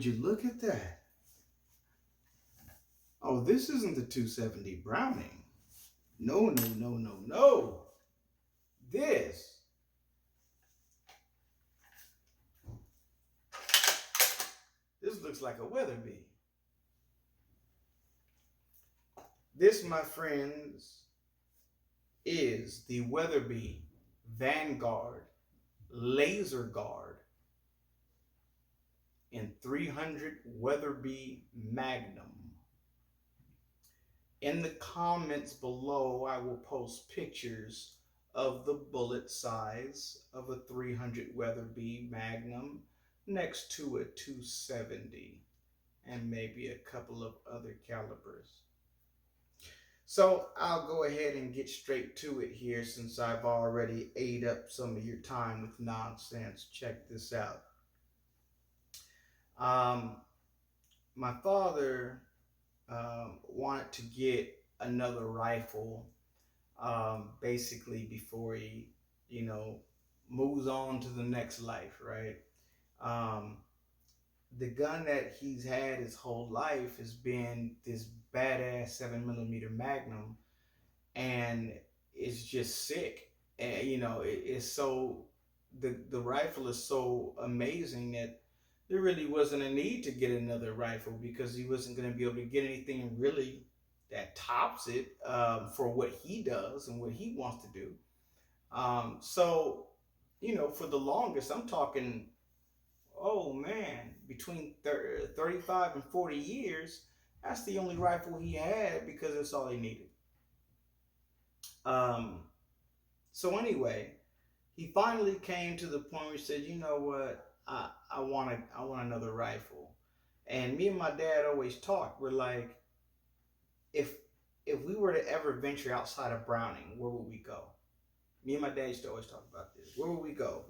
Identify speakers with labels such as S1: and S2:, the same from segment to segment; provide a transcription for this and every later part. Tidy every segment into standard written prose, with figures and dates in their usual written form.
S1: Would you look at that? Oh, this isn't the 270 Browning. No, no, no, no, no. This. This looks like a Weatherby. This, my friends, is the Weatherby Vangaurd Lazergaurd in 300 Weatherby Magnum. In the comments below, I will post pictures of the bullet size of a 300 Weatherby Magnum next to a 270 and maybe a couple of other calibers. So I'll go ahead and get straight to it here since I've already ate up some of your time with nonsense. Check this out. My father wanted to get another rifle basically before he, moves on to the next life, right? The gun that he's had his whole life has been this badass 7mm Magnum, and it's just sick. And it's so the rifle is so amazing that there really wasn't a need to get another rifle because he wasn't going to be able to get anything really that tops it for what he does and what he wants to do. So for the longest, I'm talking, oh man, between 35 and 40 years, that's the only rifle he had because that's all he needed. So anyway, he finally came to the point where he said, you know what, I want another rifle. And me and my dad always talked. We're like, if we were to ever venture outside of Browning, where would we go? Me and my dad used to always talk about this. Where would we go?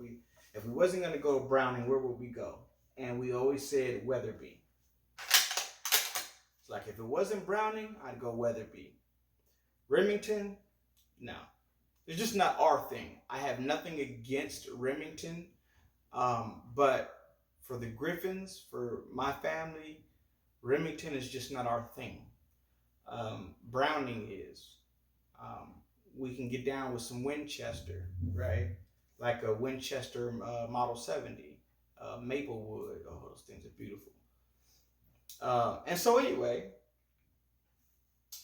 S1: If we wasn't going to go to Browning, where would we go? And we always said Weatherby. It's like if it wasn't Browning, I'd go Weatherby. Remington, no. It's just not our thing. I have nothing against Remington, but for the Griffins, for my family, Remington is just not our thing. Browning is. We can get down with some Winchester, right? Like a Winchester Model 70, Maplewood. Oh, those things are beautiful. And so anyway,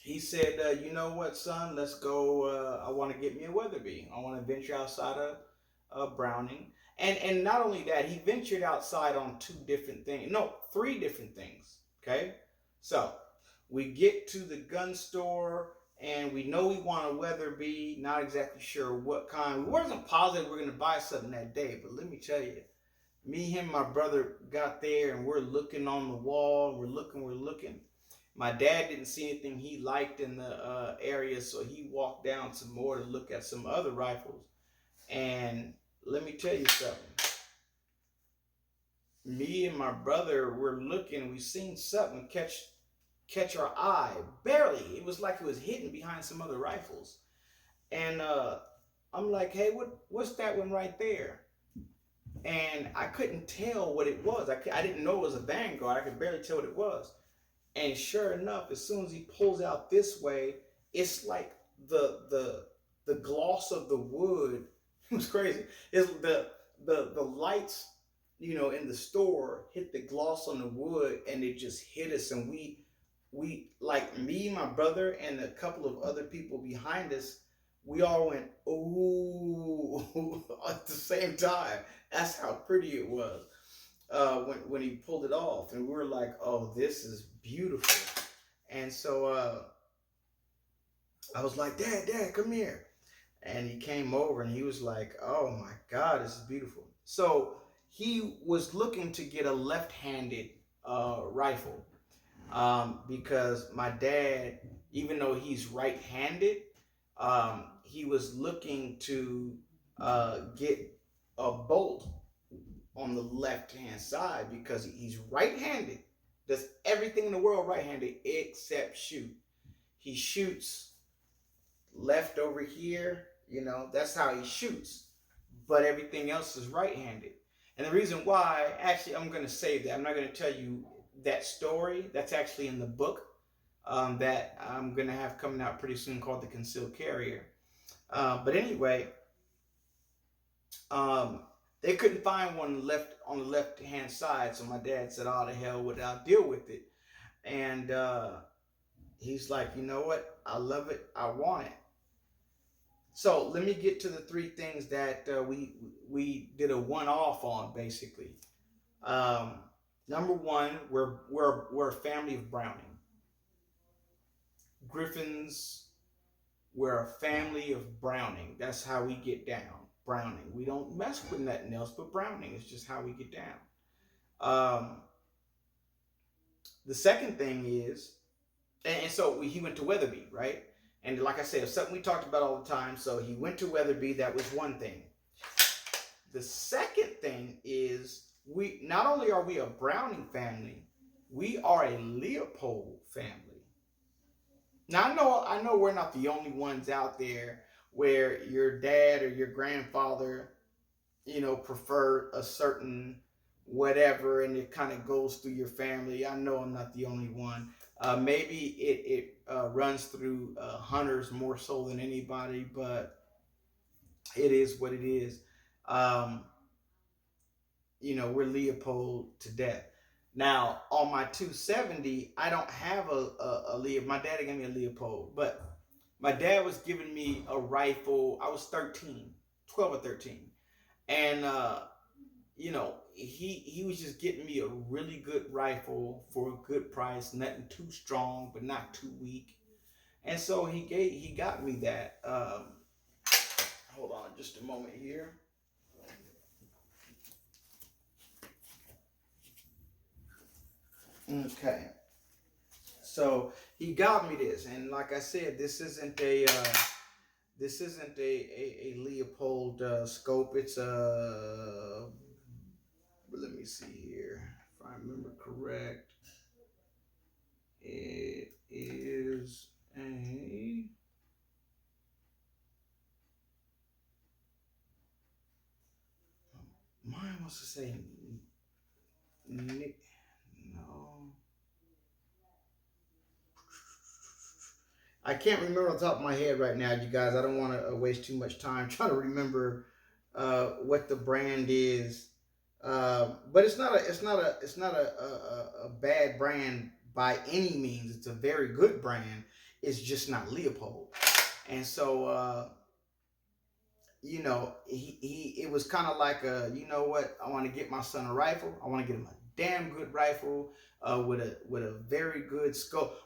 S1: he said, you know what, son, let's go. I want to get me a Weatherby. I want to venture outside of Browning. And not only that, he ventured outside on three different things, okay? So we get to the gun store, and we know we want a Weatherby, not exactly sure what kind. We wasn't positive we're going to buy something that day, but let me tell you, me, him, my brother got there, and we're looking on the wall. We're looking. My dad didn't see anything he liked in the area, so he walked down some more to look at some other rifles. And let me tell you something. Me and my brother were looking. We seen something catch our eye. Barely. It was like it was hidden behind some other rifles. And I'm like, hey, what's that one right there? And I couldn't tell what it was. I didn't know it was a Vangaurd. I could barely tell what it was. And sure enough, as soon as he pulls out this way, it's like the gloss of the wood. It was crazy. It's the lights, in the store hit the gloss on the wood, and it just hit us. And we like me, my brother, and a couple of other people behind us, we all went, ooh, at the same time. That's how pretty it was when he pulled it off. And we were like, oh, this is beautiful. And so I was like, Dad, come here. And he came over and he was like, oh my God, this is beautiful. So he was looking to get a left-handed rifle because my dad, even though he's right-handed, he was looking to get a bolt on the left-hand side because he's right-handed. Does everything in the world right-handed except shoot. He shoots left over here, that's how he shoots. But everything else is right-handed. And the reason why, actually, I'm going to save that. I'm not going to tell you that story. That's actually in the book that I'm going to have coming out pretty soon called The Concealed Carrier. But anyway, um, they couldn't find one left on the left hand side. So my dad said, "Oh, the hell with it. I'll deal with it." And he's like, "You know what? I love it. I want it." So let me get to the three things that we did a one off on basically. Um, Number one, we're a family of Browning. Griffins, we're a family of Browning. That's how we get down. Browning. We don't mess with nothing else but Browning. It's just how we get down. The second thing is, and so he went to Weatherby, right? And like I said, it's something we talked about all the time. So he went to Weatherby. That was one thing. The second thing is we not only are we a Browning family, we are a Leopold family. Now I know we're not the only ones out there where your dad or your grandfather, prefer a certain whatever, and it kind of goes through your family. I know I'm not the only one. Maybe it runs through hunters more so than anybody, but it is what it is. Um, we're Leopold to death. Now, on my 270, I don't have a Leo. My daddy gave me a Leopold, but my dad was giving me a rifle. I was 13, 12 or 13. And, he was just getting me a really good rifle for a good price, nothing too strong, but not too weak. And so he got me that. Hold on just a moment here. Okay. So he got me this, and like I said, this isn't a Leopold scope. It's a let me see here if I remember correct. It is a mine wants to say Nick. No, I can't remember on the top of my head right now, you guys. I don't want to waste too much time trying to remember what the brand is. But it's not a bad brand by any means. It's a very good brand. It's just not Leopold. And so he it was kind of like you know what, I want to get my son a rifle. I want to get him a damn good rifle with a very good scope.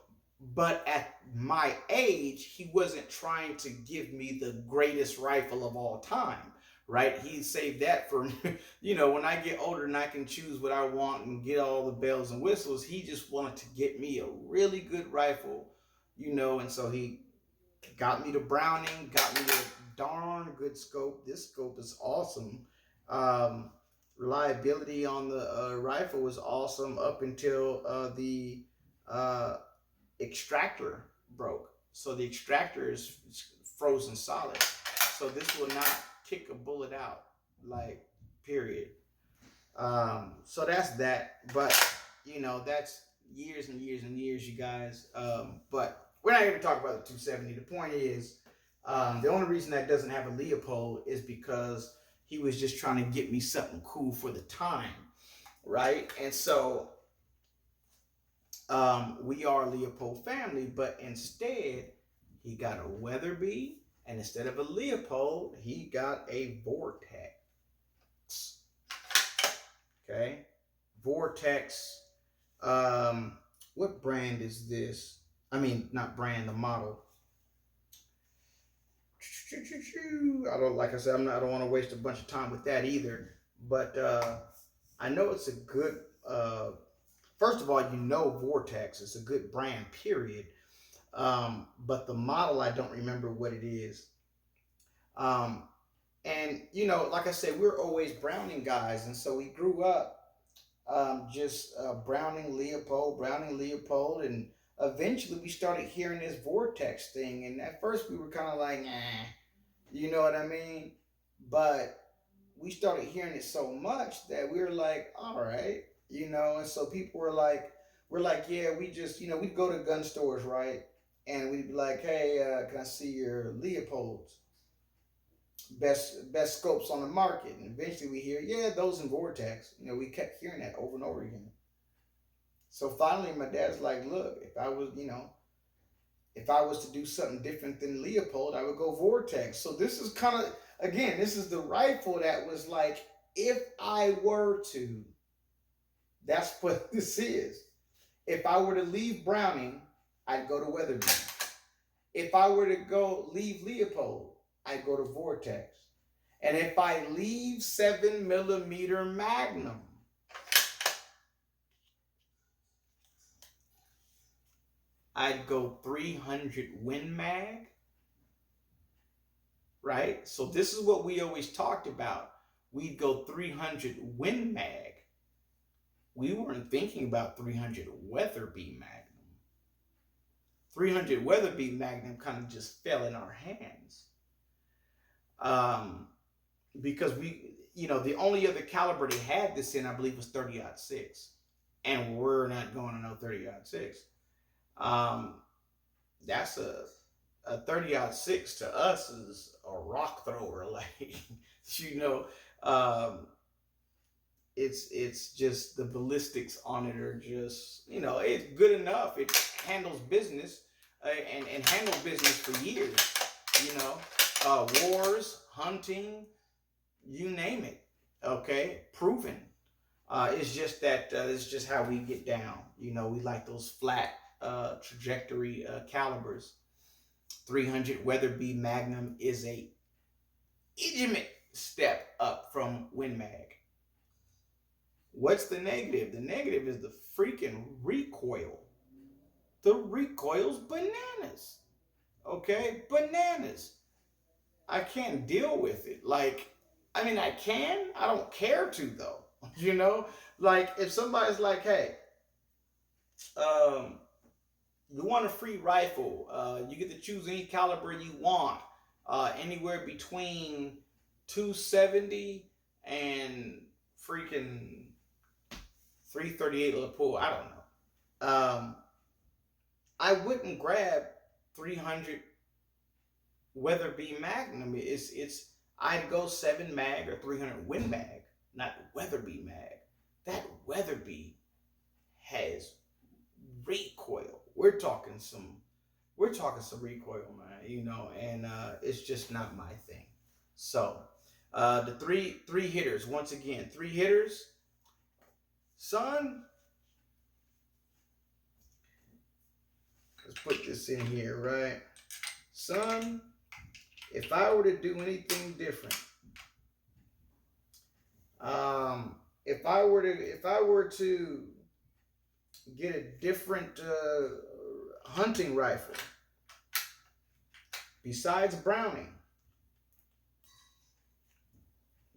S1: But at my age, he wasn't trying to give me the greatest rifle of all time, right? He saved that for when I get older and I can choose what I want and get all the bells and whistles. He just wanted to get me a really good rifle, and so he got me the Browning, got me a darn good scope. This scope is awesome. Um, Reliability on the rifle was awesome up until the uh, extractor broke. So the extractor is frozen solid. So this will not kick a bullet out, like, period. So that's that. But, that's years and years and years, you guys. But we're not here to talk about the 270. The point is, the only reason that doesn't have a Leopold is because he was just trying to get me something cool for the time, right? And so we are a Leopold family, but instead he got a Weatherby, and instead of a Leopold, he got a Vortex. Okay, Vortex. What brand is this? I mean, not brand, the model. I don't, like I said, I don't want to waste a bunch of time with that either. But I know it's a good. First of all, Vortex is a good brand, period. But the model, I don't remember what it is. And like I said, we're always Browning guys, and so we grew up just Browning Leopold, and eventually we started hearing this Vortex thing, and at first we were kind of like, you know what I mean? But we started hearing it so much that we were like, all right, you know. And so people were like, we're like, yeah, we just, you know, we'd go to gun stores, right? And we'd be like, hey, can I see your Leopold's best scopes on the market? And eventually we hear, yeah, those in Vortex. You know, we kept hearing that over and over again. So finally, my dad's like, look, if I was, you know, if I was to do something different than Leopold, I would go Vortex. So this is kind of, again, this is the rifle that was like, if I were to, that's what this is. If I were to leave Browning, I'd go to Weatherby. If I were to go leave Leopold, I'd go to Vortex. And if I leave 7mm Magnum, I'd go 300 Win Mag, right? So this is what we always talked about. We'd go 300 Win Mag. We weren't thinking about 300 Weatherby Magnum. 300 Weatherby Magnum kind of just fell in our hands. Because we, you know, the only other caliber they had this in, I believe, was 30-06. And we're not going to no 30-06. That's a 30-06 to us is a rock thrower. Like, you know, it's just the ballistics on it are just, you know, it's good enough. It handles business and handled business for years, you know, wars, hunting, you name it. Okay, proven. It's just that it's just how we get down. You know, we like those flat trajectory calibers. 300 Weatherby Magnum is a legitimate step up from Win Mag. What's the negative? The negative is the freaking recoil. The recoil's bananas. Okay, bananas. I can't deal with it. Like, I mean, I can. I don't care to though. You know, like if somebody's like, hey, you want a free rifle, you get to choose any caliber you want, anywhere between 270 and freaking 338 Lapua. I don't know. I wouldn't grab 300 Weatherby Magnum. It's I'd go 7 mag or 300 Win Mag, not Weatherby Mag. That Weatherby has recoil. We're talking some recoil, man, you know, and it's just not my thing. So the three hitters, once again, 3 hitters. Son, let's put this in here, right? Son, if I were to do anything different, if I were to get a different hunting rifle besides Browning,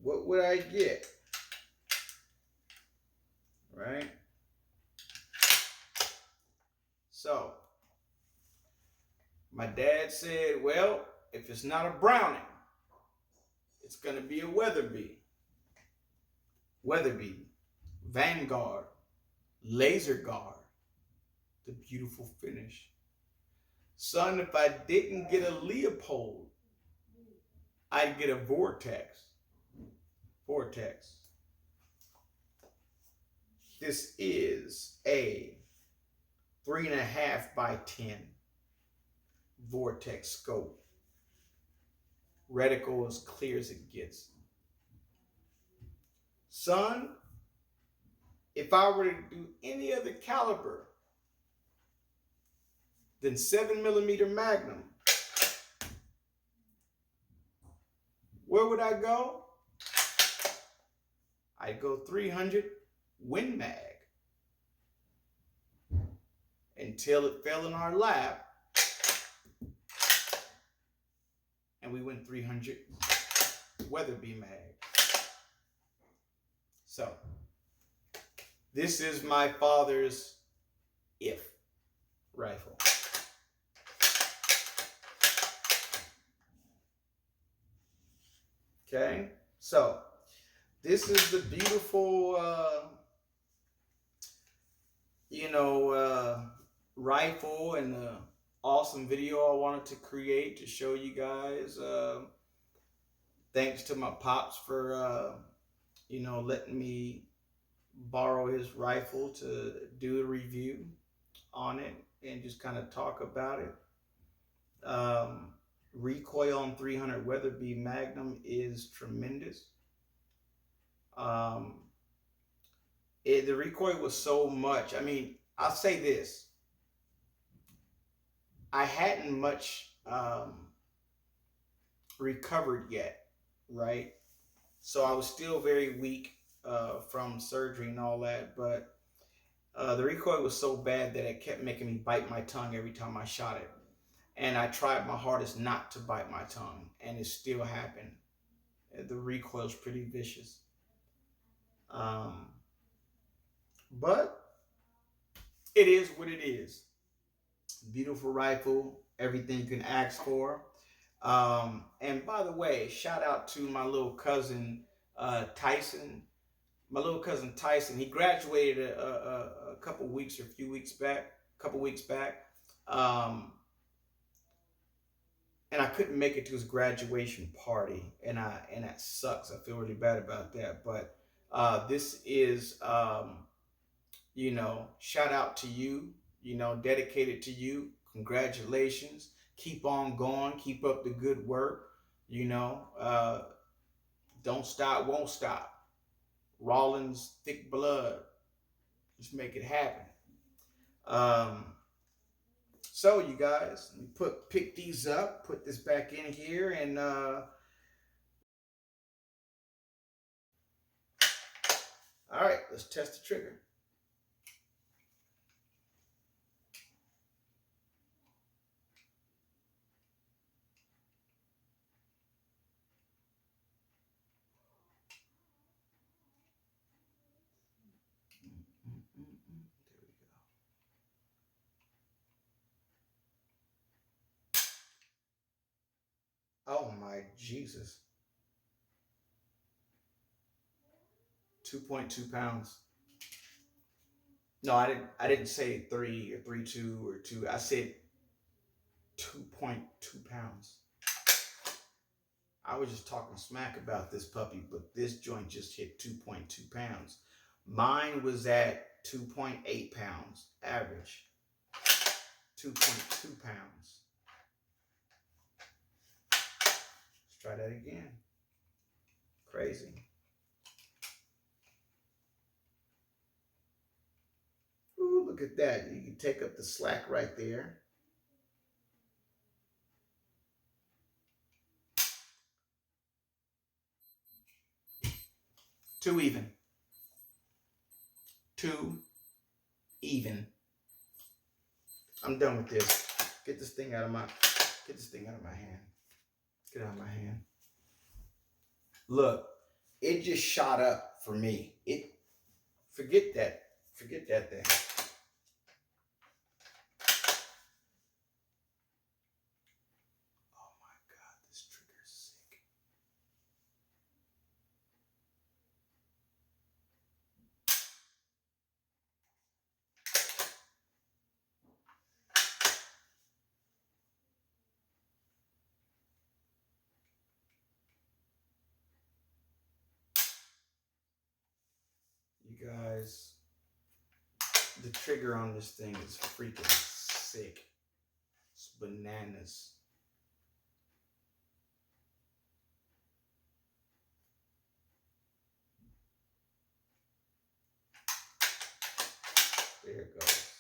S1: what would I get? Right? So, my dad said, well, if it's not a Browning, it's going to be a Weatherby. Weatherby, Vangaurd, Lazergaurd, the beautiful finish. Son, if I didn't get a Leopold, I'd get a Vortex. Vortex. This is a 3.5 by 10 Vortex scope. Reticle as clear as it gets. Son, if I were to do any other caliber than 7mm Magnum, where would I go? I'd go 300 Win Mag until it fell in our lap and we went 300 Weatherby Mag. So, this is my father's if rifle. Okay, so this is the beautiful, you know, rifle and the awesome video I wanted to create to show you guys. Thanks to my pops for, you know, letting me borrow his rifle to do a review on it and just kind of talk about it. Recoil on 300 Weatherby Magnum is tremendous. Um, the recoil was so much. I mean, I'll say this: I hadn't much recovered yet, right? So I was still very weak from surgery and all that, but the recoil was so bad that it kept making me bite my tongue every time I shot it. And I tried my hardest not to bite my tongue, and it still happened. The recoil is pretty vicious. Um, but it is what it is. Beautiful rifle, everything you can ask for. And by the way, shout out to my little cousin Tysen. My little cousin Tysen, he graduated a couple weeks or a few weeks back, um, and I couldn't make it to his graduation party, and that sucks. I feel really bad about that. But this is, you know, shout out to you. You know, dedicated to you. Congratulations. Keep on going. Keep up the good work. You know, don't stop, won't stop. Rollins, thick blood. Just make it happen. Um, so you guys, let me pick these up, put this back in here, and all right, let's test the trigger. Oh my Jesus. 2.2 pounds. No, I didn't say 3 or 3.2 or 2. I said 2.2 pounds. I was just talking smack about this puppy, but this joint just hit 2.2 pounds. Mine was at 2.8 pounds average. 2.2 pounds. Let's try that again. Crazy. Ooh, look at that. You can take up the slack right there. Too even. Too even. I'm done with this. Get this thing out of my hand. Get it out of my hand. Look, it just shot up for me. Forget that thing. Oh my God, this trigger's sick. You guys, the trigger on this thing is freaking sick. It's bananas. There it goes.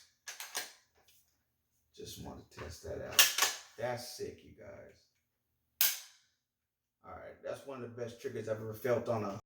S1: Just want to test that out. That's sick, you guys. All right, that's one of the best triggers I've ever felt on a